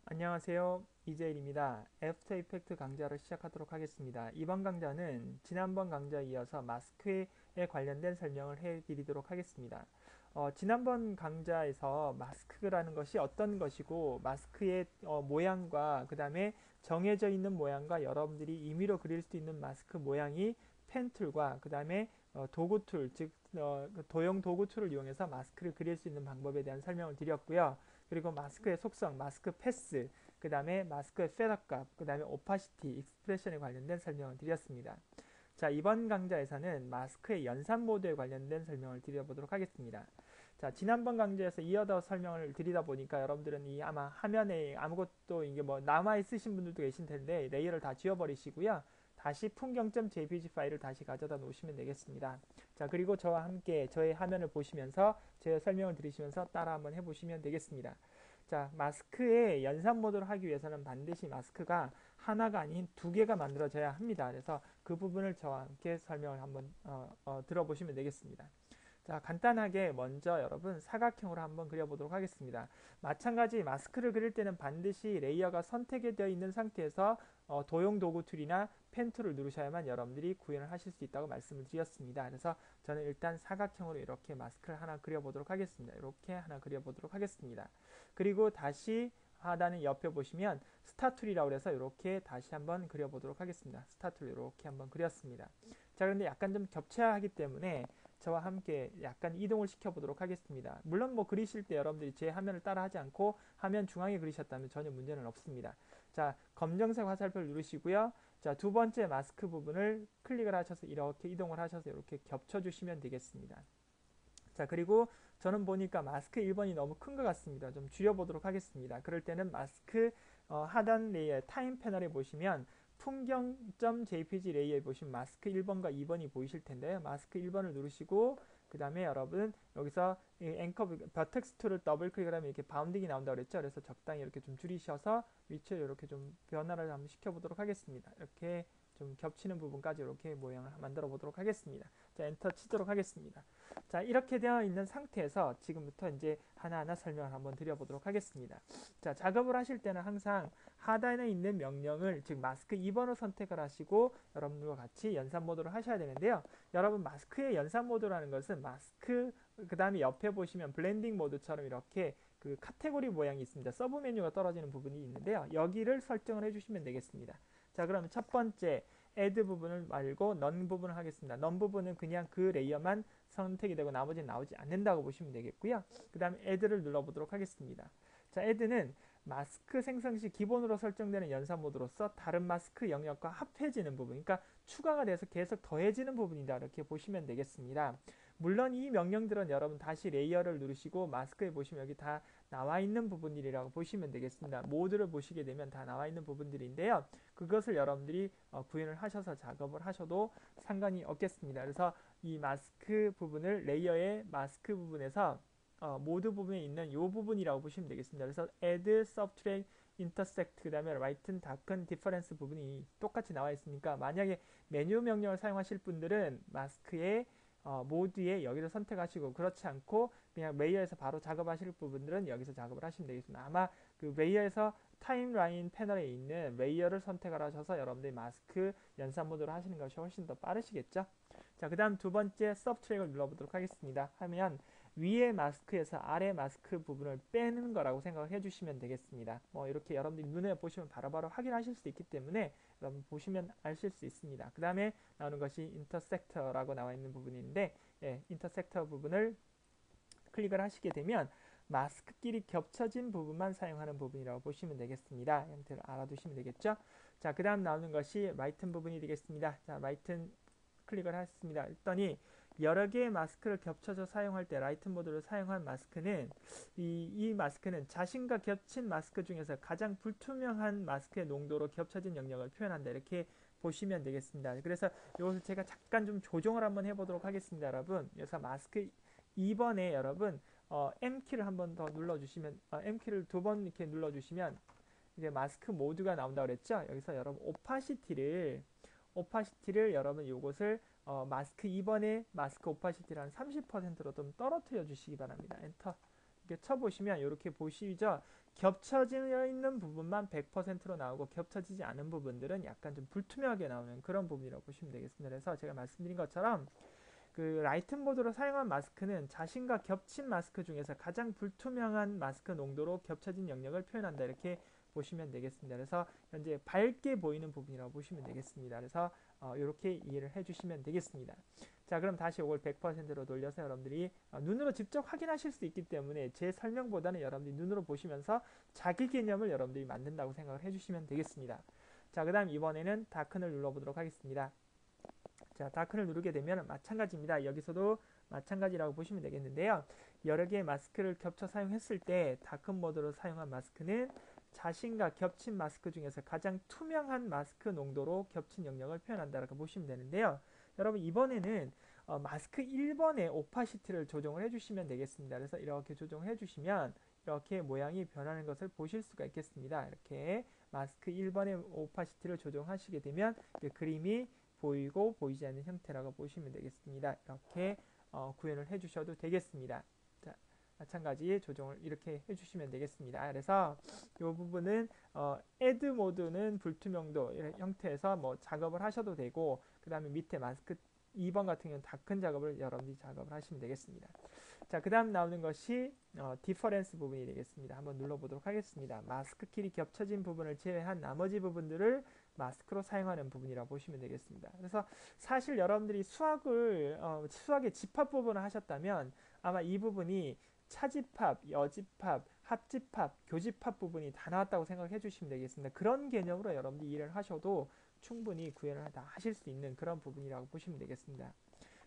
안녕하세요. 이재일입니다. 애프터 이펙트 강좌를 시작하도록 하겠습니다. 이번 강좌는 지난번 강좌에 이어서 마스크에 관련된 설명을 해드리도록 하겠습니다. 지난번 강좌에서 마스크라는 것이 어떤 것이고 마스크의 모양과 그 다음에 정해져 있는 모양과 여러분들이 임의로 그릴 수 있는 마스크 모양이 펜 툴과 그 다음에 도구 툴, 즉 도형 도구 툴을 이용해서 마스크를 그릴 수 있는 방법에 대한 설명을 드렸고요. 그리고 마스크의 속성, 마스크 패스, 그 다음에 마스크의 셋업값, 그 다음에 오파시티, 익스프레션에 관련된 설명을 드렸습니다. 자, 이번 강좌에서는 마스크의 연산 모드에 관련된 설명을 드려보도록 하겠습니다. 자, 지난번 강좌에서 이어서 설명을 드리다 보니까 여러분들은 이 아마 화면에 아무것도 이게 뭐 남아 있으신 분들도 계신 텐데 레이어를 다 지워버리시고요. 다시 풍경.jpg 파일을 다시 가져다 놓으시면 되겠습니다. 자, 그리고 저와 함께 저의 화면을 보시면서 제 설명을 들으시면서 따라 한번 해보시면 되겠습니다. 자, 마스크의 연산 모드를 하기 위해서는 반드시 마스크가 하나가 아닌 두 개가 만들어져야 합니다. 그래서 그 부분을 저와 함께 설명을 한번 들어보시면 되겠습니다. 자, 간단하게 먼저 여러분 사각형으로 한번 그려보도록 하겠습니다. 마찬가지 마스크를 그릴 때는 반드시 레이어가 선택되어 있는 상태에서 도형 도구 툴이나 펜 툴을 누르셔야만 여러분들이 구현을 하실 수 있다고 말씀을 드렸습니다. 그래서 저는 일단 사각형으로 이렇게 마스크를 하나 그려보도록 하겠습니다. 이렇게 하나 그려보도록 하겠습니다. 그리고 다시 하단의 옆에 보시면 스타 툴이라고 해서 이렇게 다시 한번 그려보도록 하겠습니다. 스타 툴 이렇게 한번 그렸습니다. 자, 그런데 약간 좀 겹쳐야 하기 때문에 저와 함께 약간 이동을 시켜보도록 하겠습니다. 물론 뭐 그리실 때 여러분들이 제 화면을 따라 하지 않고 화면 중앙에 그리셨다면 전혀 문제는 없습니다. 자, 검정색 화살표를 누르시고요. 자, 두 번째 마스크 부분을 클릭을 하셔서 이렇게 이동을 하셔서 이렇게 겹쳐주시면 되겠습니다. 자, 그리고 저는 보니까 마스크 1번이 너무 큰 것 같습니다. 좀 줄여보도록 하겠습니다. 그럴 때는 마스크 하단 레이어 타임 패널에 보시면 풍경.jpg 레이어에 보시면 마스크 1번과 2번이 보이실 텐데요. 마스크 1번을 누르시고 그 다음에 여러분 여기서 앵커 버텍스 툴을 더블 클릭을 하면 이렇게 바운딩이 나온다고 그랬죠. 그래서 적당히 이렇게 좀 줄이셔서 위치를 이렇게 좀 변화를 한번 시켜보도록 하겠습니다. 이렇게 좀 겹치는 부분까지 이렇게 모양을 만들어 보도록 하겠습니다. 자, 엔터 치도록 하겠습니다. 자, 이렇게 되어 있는 상태에서 지금부터 이제 하나하나 설명을 한번 드려보도록 하겠습니다. 자, 작업을 하실 때는 항상 하단에 있는 명령을 즉 마스크 2번을 선택을 하시고 여러분들과 같이 연산 모드를 하셔야 되는데요. 여러분 마스크의 연산 모드라는 것은 마스크 그 다음에 옆에 보시면 블렌딩 모드처럼 이렇게 그 카테고리 모양이 있습니다. 서브 메뉴가 떨어지는 부분이 있는데요. 여기를 설정을 해주시면 되겠습니다. 자, 그러면 첫 번째 add 부분을 말고 none 부분을 하겠습니다. none 부분은 그냥 그 레이어만 선택이 되고 나머지는 나오지 않는다고 보시면 되겠고요. 그 다음에 add를 눌러보도록 하겠습니다. 자, add는 마스크 생성 시 기본으로 설정되는 연산 모드로서 다른 마스크 영역과 합해지는 부분, 그러니까 추가가 돼서 계속 더해지는 부분이다 이렇게 보시면 되겠습니다. 물론 이 명령들은 여러분 다시 레이어를 누르시고 마스크에 보시면 여기 다 나와 있는 부분들이라고 보시면 되겠습니다. 모드를 보시게 되면 다 나와 있는 부분들인데요. 그것을 여러분들이 구현을 하셔서 작업을 하셔도 상관이 없겠습니다. 그래서 이 마스크 부분을 레이어의 마스크 부분에서 모드 부분에 있는 이 부분이라고 보시면 되겠습니다. 그래서 add, subtract, intersect, 그 다음에 lighten, darken, difference 부분이 똑같이 나와 있으니까 만약에 메뉴 명령을 사용하실 분들은 마스크의 모드에 여기를 선택하시고 그렇지 않고 그냥 레이어에서 바로 작업하실 부분들은 여기서 작업을 하시면 되겠습니다. 아마 그 레이어에서 타임라인 패널에 있는 레이어를 선택을 하셔서 여러분들이 마스크 연산 모드로 하시는 것이 훨씬 더 빠르시겠죠. 자, 그 다음 두 번째 서브트랙을 눌러보도록 하겠습니다. 하면 위에 마스크에서 아래 마스크 부분을 빼는 거라고 생각을 해주시면 되겠습니다. 뭐 이렇게 여러분들이 눈에 보시면 바로바로 확인하실 수 있기 때문에 여러분 보시면 아실 수 있습니다. 그 다음에 나오는 것이 인터섹터라고 나와 있는 부분인데 인터섹터 부분을 클릭을 하시게 되면 마스크끼리 겹쳐진 부분만 사용하는 부분이라고 보시면 되겠습니다. 형태를 알아두시면 되겠죠. 자, 그 다음 나오는 것이 라이튼 부분이 되겠습니다. 자, 라이튼 클릭을 했습니다. 했더니 여러 개의 마스크를 겹쳐서 사용할 때 라이트 모드를 사용한 마스크는 이 마스크는 자신과 겹친 마스크 중에서 가장 불투명한 마스크의 농도로 겹쳐진 영역을 표현한다. 이렇게 보시면 되겠습니다. 그래서 이것을 제가 잠깐 좀 조정을 한번 해보도록 하겠습니다, 여러분. 그래서 마스크 2번에 여러분 M키를 한번 더 눌러주시면 M키를 두 번 이렇게 눌러주시면 이제 마스크 모드가 나온다고 그랬죠. 여기서 여러분 오파시티를 여러분 이것을 마스크 2번에 마스크 오파시티를 한 30%로 좀 떨어뜨려 주시기 바랍니다. 엔터 이렇게 쳐보시면 이렇게 보시죠. 겹쳐져 있는 부분만 100%로 나오고 겹쳐지지 않은 부분들은 약간 좀 불투명하게 나오는 그런 부분이라고 보시면 되겠습니다. 그래서 제가 말씀드린 것처럼 그 라이튼 보드로 사용한 마스크는 자신과 겹친 마스크 중에서 가장 불투명한 마스크 농도로 겹쳐진 영역을 표현한다. 이렇게 보시면 되겠습니다. 그래서 현재 밝게 보이는 부분이라고 보시면 되겠습니다. 그래서 이렇게 이해를 해주시면 되겠습니다. 자, 그럼 다시 이걸 100%로 돌려서 여러분들이 눈으로 직접 확인하실 수 있기 때문에 제 설명보다는 여러분들이 눈으로 보시면서 자기 개념을 여러분들이 만든다고 생각을 해주시면 되겠습니다. 자, 그 다음 이번에는 다큰을 눌러보도록 하겠습니다. 자, 다큰을 누르게 되면 마찬가지입니다. 여기서도 마찬가지라고 보시면 되겠는데요. 여러 개의 마스크를 겹쳐 사용했을 때 다큰 모드로 사용한 마스크는 자신과 겹친 마스크 중에서 가장 투명한 마스크 농도로 겹친 영역을 표현한다라고 보시면 되는데요. 여러분 이번에는 마스크 1번의 오파시티를 조정을 해주시면 되겠습니다. 그래서 이렇게 조정을 해주시면 이렇게 모양이 변하는 것을 보실 수가 있겠습니다. 이렇게 마스크 1번의 오파시티를 조정하시게 되면 그림이 보이고 보이지 않는 형태라고 보시면 되겠습니다. 이렇게 구현을 해주셔도 되겠습니다. 자, 마찬가지 조정을 이렇게 해주시면 되겠습니다. 그래서 이 부분은 add 모드는 불투명도 형태에서 뭐 작업을 하셔도 되고 그 다음에 밑에 마스크 2번 같은 경우는 다큰 작업을 여러분들이 작업을 하시면 되겠습니다. 자, 그 다음 나오는 것이 디퍼런스 부분이 되겠습니다. 한번 눌러보도록 하겠습니다. 마스크 길이 겹쳐진 부분을 제외한 나머지 부분들을 마스크로 사용하는 부분이라고 보시면 되겠습니다. 그래서 사실 여러분들이 수학의 집합 부분을 하셨다면 아마 이 부분이 차집합, 여집합, 합집합, 교집합 부분이 다 나왔다고 생각해 주시면 되겠습니다. 그런 개념으로 여러분들이 일을 하셔도 충분히 구현을 다 하실 수 있는 그런 부분이라고 보시면 되겠습니다.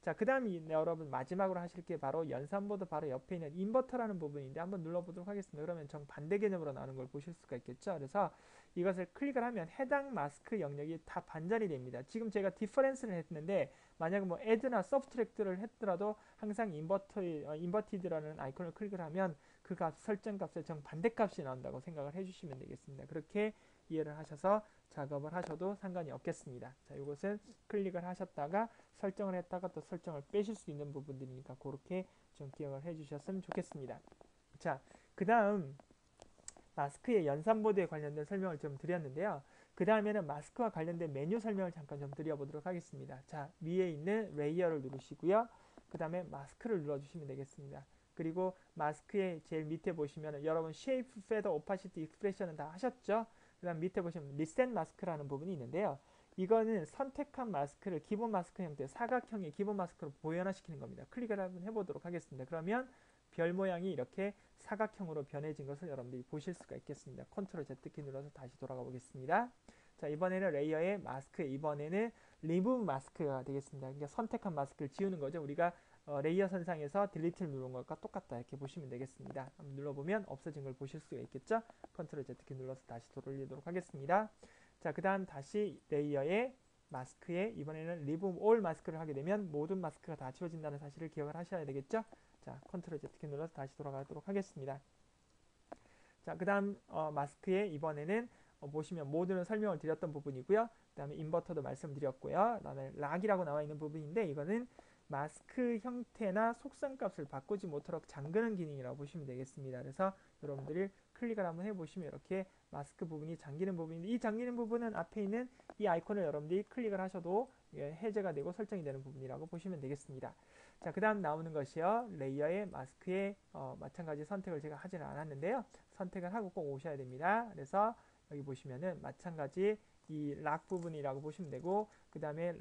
자, 그 다음 여러분 마지막으로 하실 게 바로 연산보드 바로 옆에 있는 인버터라는 부분인데 한번 눌러보도록 하겠습니다. 그러면 정반대 개념으로 나오는 걸 보실 수가 있겠죠. 그래서 이것을 클릭을 하면 해당 마스크 영역이 다 반전이 됩니다. 지금 제가 디퍼런스를 했는데 만약에 뭐 add나 subtract를 했더라도 항상 inverted라는 아이콘을 클릭을 하면 그 값, 설정 값의 정반대 값이 나온다고 생각을 해주시면 되겠습니다. 그렇게 이해를 하셔서 작업을 하셔도 상관이 없겠습니다. 자, 이것은 클릭을 하셨다가 설정을 했다가 또 설정을 빼실 수 있는 부분들이니까 그렇게 좀 기억을 해주셨으면 좋겠습니다. 자, 그 다음 마스크의 연산보드에 관련된 설명을 좀 드렸는데요. 그 다음에는 마스크와 관련된 메뉴 설명을 잠깐 좀 드려보도록 하겠습니다. 자, 위에 있는 레이어를 누르시고요. 그 다음에 마스크를 눌러주시면 되겠습니다. 그리고 마스크의 제일 밑에 보시면 여러분 쉐이프, 페더, 오파시티, 익스프레션은 다 하셨죠? 그 다음 밑에 보시면 리셋 마스크라는 부분이 있는데요. 이거는 선택한 마스크를 기본 마스크 형태 사각형의 기본 마스크로 보연화시키는 겁니다. 클릭을 한번 해보도록 하겠습니다. 그러면 별 모양이 이렇게 사각형으로 변해진 것을 여러분들이 보실 수가 있겠습니다. 컨트롤 Z키 눌러서 다시 돌아가 보겠습니다. 자, 이번에는 레이어의 마스크, 이번에는 리무브 마스크가 되겠습니다. 그러니까 선택한 마스크를 지우는 거죠. 우리가 레이어 선상에서 딜리트를 누른 것과 똑같다 이렇게 보시면 되겠습니다. 한번 눌러보면 없어진 걸 보실 수가 있겠죠. 컨트롤 Z키 눌러서 다시 돌리도록 하겠습니다. 자, 그 다음 다시 레이어의 마스크에 이번에는 리무브 올 마스크를 하게 되면 모든 마스크가 다 지워진다는 사실을 기억을 하셔야 되겠죠. 자, 컨트롤 Z키 눌러서 다시 돌아가도록 하겠습니다. 자, 그 다음 마스크에 이번에는 보시면 모드는 설명을 드렸던 부분이고요. 그 다음에 인버터도 말씀드렸고요. 그 다음에 락이라고 나와 있는 부분인데 이거는 마스크 형태나 속성값을 바꾸지 못하도록 잠그는 기능이라고 보시면 되겠습니다. 그래서 여러분들이 클릭을 한번 해보시면 이렇게 마스크 부분이 잠기는 부분인데 이 잠기는 부분은 앞에 있는 이 아이콘을 여러분들이 클릭을 하셔도 해제가 되고 설정이 되는 부분이라고 보시면 되겠습니다. 자, 그 다음 나오는 것이요. 레이어의 마스크에 마찬가지 선택을 제가 하지는 않았는데요. 선택을 하고 꼭 오셔야 됩니다. 그래서 여기 보시면은 마찬가지 이 락 부분이라고 보시면 되고 그 다음에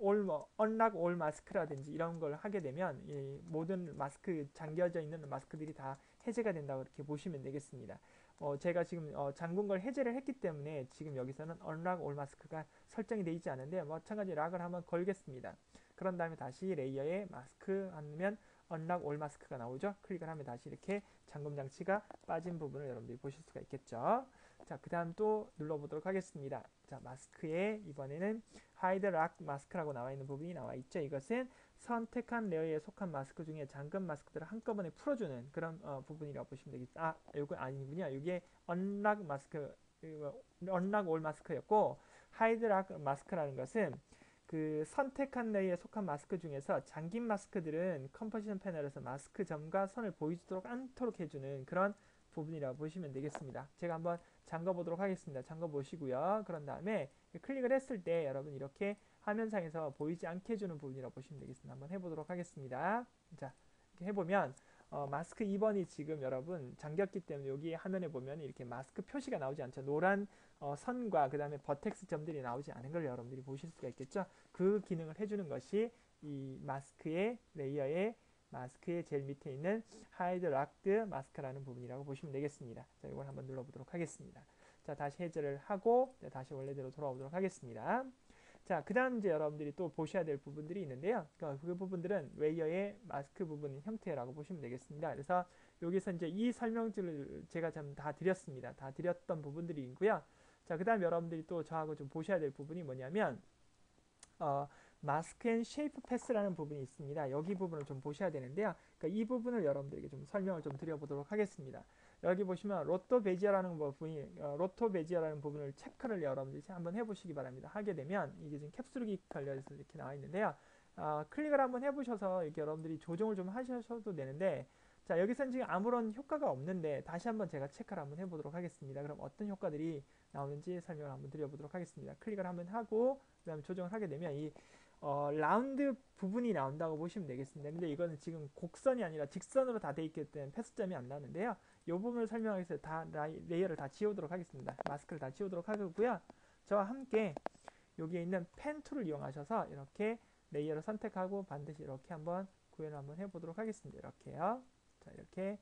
unlock all 마스크라든지 이런 걸 하게 되면 이 모든 마스크 잠겨져 있는 마스크들이 다 해제가 된다고 이렇게 보시면 되겠습니다. 제가 지금 잠근 걸 해제를 했기 때문에 지금 여기서는 unlock all 마스크가 설정이 되어 있지 않은데 마찬가지 락을 한번 걸겠습니다. 그런 다음에 다시 레이어에 마스크 하면 unlock all 마스크가 나오죠. 클릭을 하면 다시 이렇게 잠금 장치가 빠진 부분을 여러분들이 보실 수가 있겠죠. 자, 그 다음 또 눌러보도록 하겠습니다. 자, 마스크에 이번에는 hide lock 마스크라고 나와 있는 부분이 나와 있죠. 이것은 선택한 레이어에 속한 마스크 중에 잠금 마스크들을 한꺼번에 풀어주는 그런 부분이라고 보시면 되겠습니다. 이거 아니군요. 이게 unlock 마스크, unlock all 마스크였고 hide lock 마스크라는 것은 그 선택한 레이에 속한 마스크 중에서 잠긴 마스크들은 컴포지션 패널에서 마스크 점과 선을 보이지도록 않도록 해주는 그런 부분이라고 보시면 되겠습니다. 제가 한번 잠궈 보도록 하겠습니다. 잠궈 보시고요. 그런 다음에 클릭을 했을 때 여러분 이렇게 화면상에서 보이지 않게 해주는 부분이라고 보시면 되겠습니다. 한번 해보도록 하겠습니다. 자, 이렇게 해보면 마스크 2번이 지금 여러분 잠겼기 때문에 여기 화면에 보면 이렇게 마스크 표시가 나오지 않죠. 노란 선과 그 다음에 버텍스 점들이 나오지 않은 걸 여러분들이 보실 수가 있겠죠. 그 기능을 해주는 것이 이 마스크의 레이어의 마스크의 제일 밑에 있는 하이드 락드 마스크라는 부분이라고 보시면 되겠습니다. 자, 이걸 한번 눌러보도록 하겠습니다. 자, 다시 해제를 하고 다시 원래대로 돌아오도록 하겠습니다. 자, 그 다음 이제 여러분들이 또 보셔야 될 부분들이 있는데요. 그 부분들은 레이어의 마스크 부분 형태라고 보시면 되겠습니다. 그래서 여기서 이제 이 설명들을 제가 좀 다 드렸습니다. 다 드렸던 부분들이 있고요. 자, 그 다음 여러분들이 또 저하고 좀 보셔야 될 부분이 뭐냐면 마스크 앤 쉐이프 패스라는 부분이 있습니다. 여기 부분을 좀 보셔야 되는데요. 그러니까 이 부분을 여러분들에게 좀 설명을 좀 드려보도록 하겠습니다. 여기 보시면 로토 베지어라는 부분이 로토 베지어라는 부분을 체크를 여러분들이 한번 해보시기 바랍니다. 하게 되면 이게 지금 캡슐이 걸려서 이렇게 나와 있는데요. 클릭을 한번 해보셔서 이렇게 여러분들이 조정을 좀 하셔도 되는데, 자, 여기서는 지금 아무런 효과가 없는데 다시 한번 제가 체크를 한번 해보도록 하겠습니다. 그럼 어떤 효과들이 나오는지 설명을 한번 드려보도록 하겠습니다. 클릭을 한번 하고 그 다음에 조정을 하게 되면 이 라운드 부분이 나온다고 보시면 되겠습니다. 근데 이거는 지금 곡선이 아니라 직선으로 다 돼 있기 때문에 패스점이 안 나는데요. 이 부분을 설명하기 위해서 다 레이어를 다 지우도록 하겠습니다. 마스크를 다 지우도록 하고요. 저와 함께 여기에 있는 펜 툴을 이용하셔서 이렇게 레이어를 선택하고 반드시 이렇게 한번 구현을 한번 해보도록 하겠습니다. 이렇게요. 자, 이렇게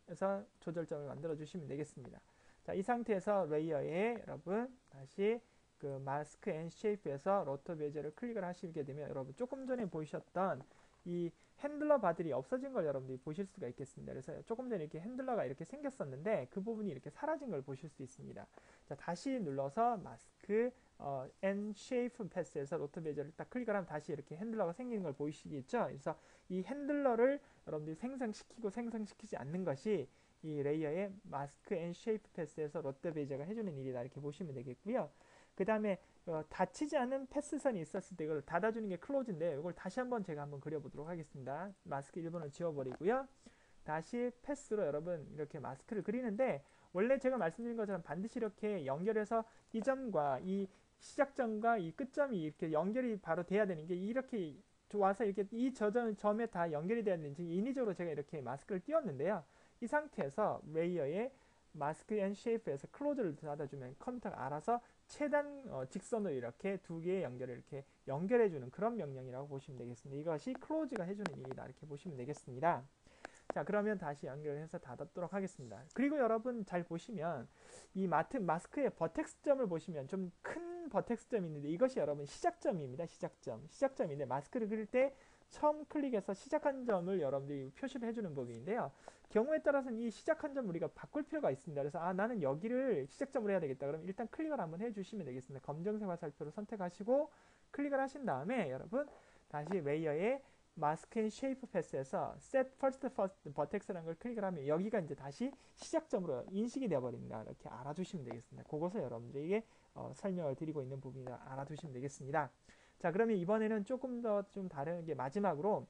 해서 조절점을 만들어 주시면 되겠습니다. 자, 이 상태에서 레이어에 여러분 다시 그 마스크 앤 쉐이프에서 로터 베젤을 클릭을 하시게 되면 여러분 조금 전에 보이셨던 이 핸들러 바들이 없어진 걸 여러분들이 보실 수가 있겠습니다. 그래서 조금 전에 이렇게 핸들러가 이렇게 생겼었는데 그 부분이 이렇게 사라진 걸 보실 수 있습니다. 자, 다시 눌러서 마스크 앤 쉐이프 패스에서 로터 베젤을 딱 클릭을 하면 다시 이렇게 핸들러가 생기는 걸 보이시겠죠? 그래서 이 핸들러를 여러분들이 생성시키고 생성시키지 않는 것이 이 레이어의 마스크 앤 쉐이프 패스에서 로터 베젤가 해주는 일이다 이렇게 보시면 되겠고요. 그 다음에 닫히지 않은 패스선이 있었을 때 이걸 닫아주는 게 클로즈인데 이걸 다시 한번 제가 한번 그려보도록 하겠습니다. 마스크 1번을 지워버리고요. 다시 패스로 여러분 이렇게 마스크를 그리는데 원래 제가 말씀드린 것처럼 반드시 이렇게 연결해서 이 점과 이 시작점과 이 끝점이 이렇게 연결이 바로 돼야 되는 게 이렇게 와서 이렇게 이 점에 다 연결이 돼야 되는지 인위적으로 제가 이렇게 마스크를 띄웠는데요. 이 상태에서 레이어의 마스크 앤 쉐이프에서 클로즈를 닫아주면 컴퓨터가 알아서 최단 직선으로 이렇게 두 개의 연결을 이렇게 연결해주는 그런 명령이라고 보시면 되겠습니다. 이것이 클로즈가 해주는 일이다 이렇게 보시면 되겠습니다. 자, 그러면 다시 연결해서 닫도록 하겠습니다. 그리고 여러분 잘 보시면 이 마스크의 버텍스점을 보시면 좀 큰 버텍스점이 있는데 이것이 여러분 시작점입니다. 시작점인데 마스크를 그릴 때 처음 클릭해서 시작한 점을 여러분들이 표시를 해주는 부분인데요. 경우에 따라서는 이 시작한 점 우리가 바꿀 필요가 있습니다. 그래서 나는 여기를 시작점으로 해야 되겠다. 그럼 일단 클릭을 한번 해주시면 되겠습니다. 검정색 화살표를 선택하시고 클릭을 하신 다음에 여러분 다시 레이어의 마스크 앤 쉐이프 패스에서 Set First Vertex라는 걸 클릭을 하면 여기가 이제 다시 시작점으로 인식이 되어버립니다. 이렇게 알아두시면 되겠습니다. 그것을 여러분들에게 설명을 드리고 있는 부분이라 알아두시면 되겠습니다. 자, 그러면 이번에는 조금 더 좀 다른 게 마지막으로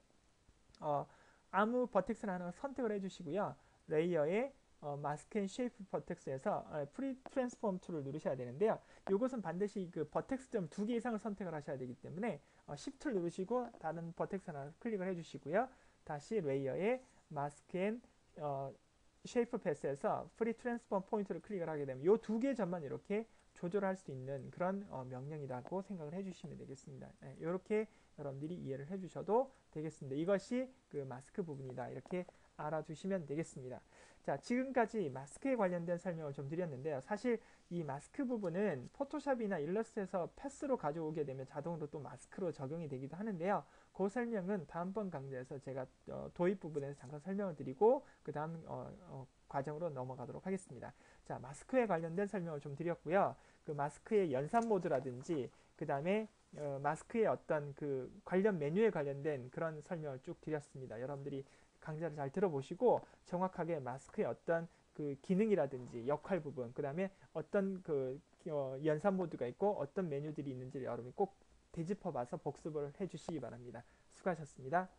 아무 버텍스를 하나 선택을 해주시고요. 레이어의 마스크 앤 쉐이프 버텍스에서 프리 트랜스폼 툴을 누르셔야 되는데요. 이것은 반드시 그 버텍스 점 2개 이상을 선택을 하셔야 되기 때문에 Shift를 누르시고 다른 버텍스 하나 클릭을 해주시고요. 다시 레이어의 마스크 앤 쉐이프 패스에서 프리 트랜스폼 포인트를 클릭을 하게 되면 이 두 개 점만 이렇게 조절할 수 있는 그런 명령이라고 생각을 해주시면 되겠습니다. 이렇게 여러분들이 이해를 해주셔도 되겠습니다. 이것이 그 마스크 부분이다 이렇게 알아두시면 되겠습니다. 자, 지금까지 마스크에 관련된 설명을 좀 드렸는데요. 사실 이 마스크 부분은 포토샵이나 일러스트에서 패스로 가져오게 되면 자동으로 또 마스크로 적용이 되기도 하는데요. 그 설명은 다음번 강좌에서 제가 도입 부분에서 잠깐 설명을 드리고 그 다음 과정으로 넘어가도록 하겠습니다. 자, 마스크에 관련된 설명을 좀 드렸고요. 그 마스크의 연산 모드라든지 그 다음에 마스크의 어떤 그 관련 메뉴에 관련된 그런 설명을 쭉 드렸습니다. 여러분들이 강좌를 잘 들어보시고 정확하게 마스크의 어떤 그 기능이라든지 역할 부분, 그 다음에 어떤 그 연산 모드가 있고 어떤 메뉴들이 있는지를 여러분이 꼭 되짚어 봐서 복습을 해 주시기 바랍니다. 수고하셨습니다.